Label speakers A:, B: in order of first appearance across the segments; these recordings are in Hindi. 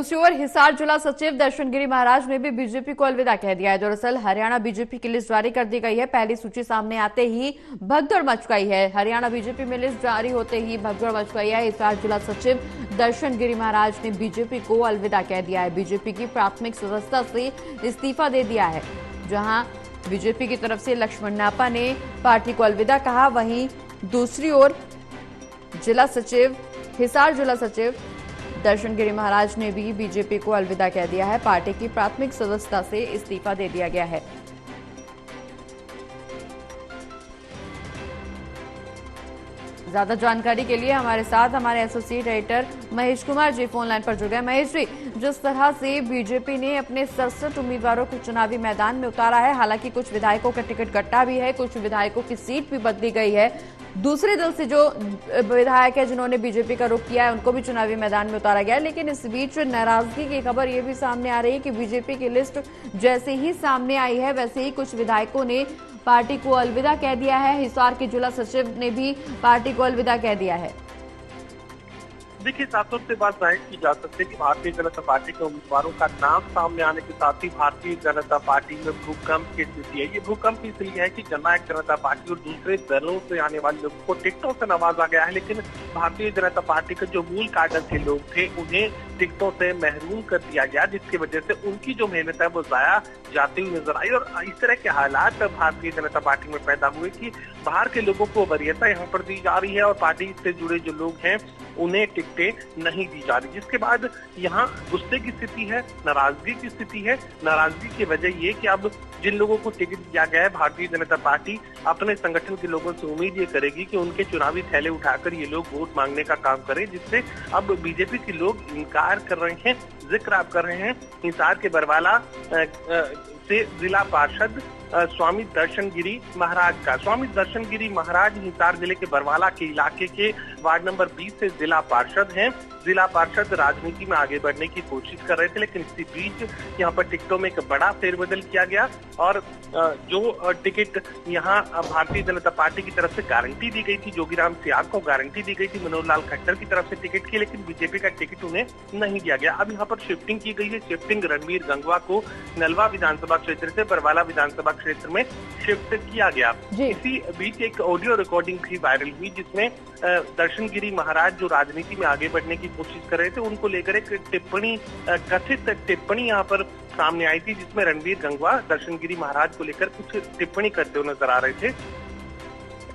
A: दूसरी ओर हिसार जिला सचिव दर्शन गिरी महाराज ने भी बीजेपी को अलविदा कह दिया है। दरअसल हरियाणा बीजेपी की लिस्ट जारी कर दी गई है। पहली सूची सामने आते ही भगदड़ मच गई है। हरियाणा बीजेपी में लिस्ट जारी होते ही भगदड़ मच गई है। हिसार जिला सचिव दर्शन गिरी महाराज ने बीजेपी को अलविदा कह दिया है। बीजेपी की प्राथमिक सदस्यता से इस्तीफा दे दिया है। जहां बीजेपी की तरफ से लक्ष्मण नापा ने पार्टी को अलविदा कहा, वहीं दूसरी ओर हिसार जिला सचिव दर्शन गिरी महाराज ने भी बीजेपी को अलविदा कह दिया है। पार्टी की प्राथमिक सदस्यता से इस्तीफा दे दिया गया है। ज्यादा जानकारी के लिए हमारे साथ हमारे associate editor Mahesh Kumar ji phone line पर जुड़ गए। महेश जी, जिस तरह से बीजेपी ने अपने 67 उम्मीदवारों को चुनावी मैदान में उतारा है, हालांकि कुछ विधायकों का टिकट कटा भी है, कुछ विधायकों की सीट भी बदली गई है, दूसरे दल से जो विधायक है जिन्होंने बीजेपी का रुख किया है उनको भी चुनावी मैदान में उतारा गया है, लेकिन इस बीच नाराजगी की खबर ये भी सामने आ रही है कि बीजेपी की लिस्ट जैसे ही सामने आई है वैसे ही कुछ विधायकों ने पार्टी को अलविदा कह दिया है। हिसार के जिला सचिव ने भी पार्टी को अलविदा कह दिया है।
B: देखिए, साफ तौर से बात जाहिर की जा सकती है कि भारतीय जनता पार्टी के उम्मीदवारों का नाम सामने आने के साथ ही भारतीय जनता पार्टी में भूकंप की स्थिति है। ये भूकंप इसलिए है कि जननायक जनता पार्टी और दूसरे दलों से आने वाले लोगों को टिकटों से नवाजा गया है, लेकिन भारतीय जनता पार्टी के जो मूल काडर के लोग थे उन्हें टिकटों से महरूम कर दिया गया, जिसकी वजह से उनकी जो मेहनत है वो जाया जाती हुई नजर आई। और इस तरह के हालात भारतीय जनता पार्टी में पैदा हुए कि बाहर के लोगों को वरीयता यहाँ पर दी जा रही है और पार्टी से जुड़े जो लोग हैं उन्हें टिकटें नहीं दी जा रही, जिसके बाद यहाँ गुस्से की स्थिति है, नाराजगी की स्थिति है। नाराजगी की वजह ये कि अब जिन लोगों को टिकट दिया गया है, भारतीय जनता पार्टी अपने संगठन के लोगों से उम्मीद ये करेगी कि उनके चुनावी थैले उठाकर ये लोग वोट मांगने का काम करें, जिससे अब बीजेपी के लोग इनकार कर रहे हैं। जिक्र आप कर रहे हैं हिसार के बरवाला से जिला पार्षद स्वामी दर्शन गिरी महाराज का। स्वामी दर्शन गिरी महाराज हिसार जिले के बरवाला के इलाके के वार्ड नंबर 20 से जिला पार्षद हैं। जिला पार्षद राजनीति में आगे बढ़ने की कोशिश कर रहे थे, लेकिन इसी बीच यहाँ पर टिकटों में एक बड़ा फेरबदल किया गया और जो टिकट यहाँ भारतीय जनता पार्टी की तरफ से गारंटी दी गई थी, जोगीराम सियाग को गारंटी दी गई थी मनोहर लाल खट्टर की तरफ से टिकट की, लेकिन बीजेपी का टिकट उन्हें नहीं दिया गया। अब यहाँ पर शिफ्टिंग की गई है। शिफ्टिंग रणवीर गंगवा को नलवा विधानसभा क्षेत्र से बरवाला विधानसभा क्षेत्र में शिफ्ट किया गया। इसी बीच एक ऑडियो रिकॉर्डिंग भी वायरल हुई, जिसमें दर्शन गिरी महाराज जो राजनीति में आगे बढ़ने की कोशिश कर रहे थे उनको लेकर एक टिप्पणी, कथित टिप्पणी यहाँ पर सामने आई थी, जिसमें रणवीर गंगवा दर्शन गिरी महाराज को लेकर कुछ टिप्पणी करते हुए नजर आ रहे थे।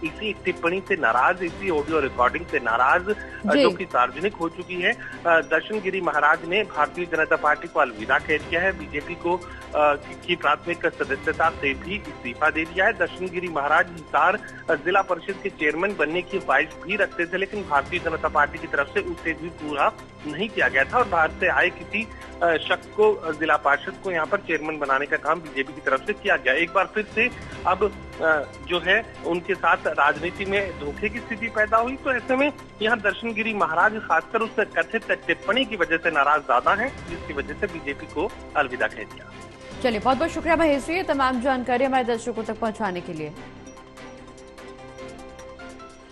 B: इसी टिप्पणी से नाराज, इसी ऑडियो रिकॉर्डिंग से नाराज जो कि सार्वजनिक हो चुकी है, दर्शन गिरी महाराज ने भारतीय जनता पार्टी को अलविदा कह दिया है। बीजेपी को की प्राथमिक सदस्यता से भी इस्तीफा दे दिया है। दर्शन गिरी महाराज हिसार जिला परिषद के चेयरमैन बनने की ख्वाहिश भी रखते थे, लेकिन भारतीय जनता पार्टी की तरफ से उसे भी पूरा नहीं किया गया था और बाहर से आए किसी शख्स को, जिला पार्षद को यहाँ पर चेयरमैन बनाने का काम बीजेपी की तरफ से किया गया। एक बार फिर से अब जो है उनके साथ राजनीति में धोखे की स्थिति पैदा हुई, तो ऐसे में यहाँ दर्शन गिरी महाराज खासकर उस कथित टिप्पणी की वजह से नाराज ज्यादा हैं, जिसकी वजह से बीजेपी को अलविदा कह दिया।
A: चलिए, बहुत बहुत शुक्रिया महेश जी, तमाम जानकारी हमारे दर्शकों तक पहुंचाने के लिए।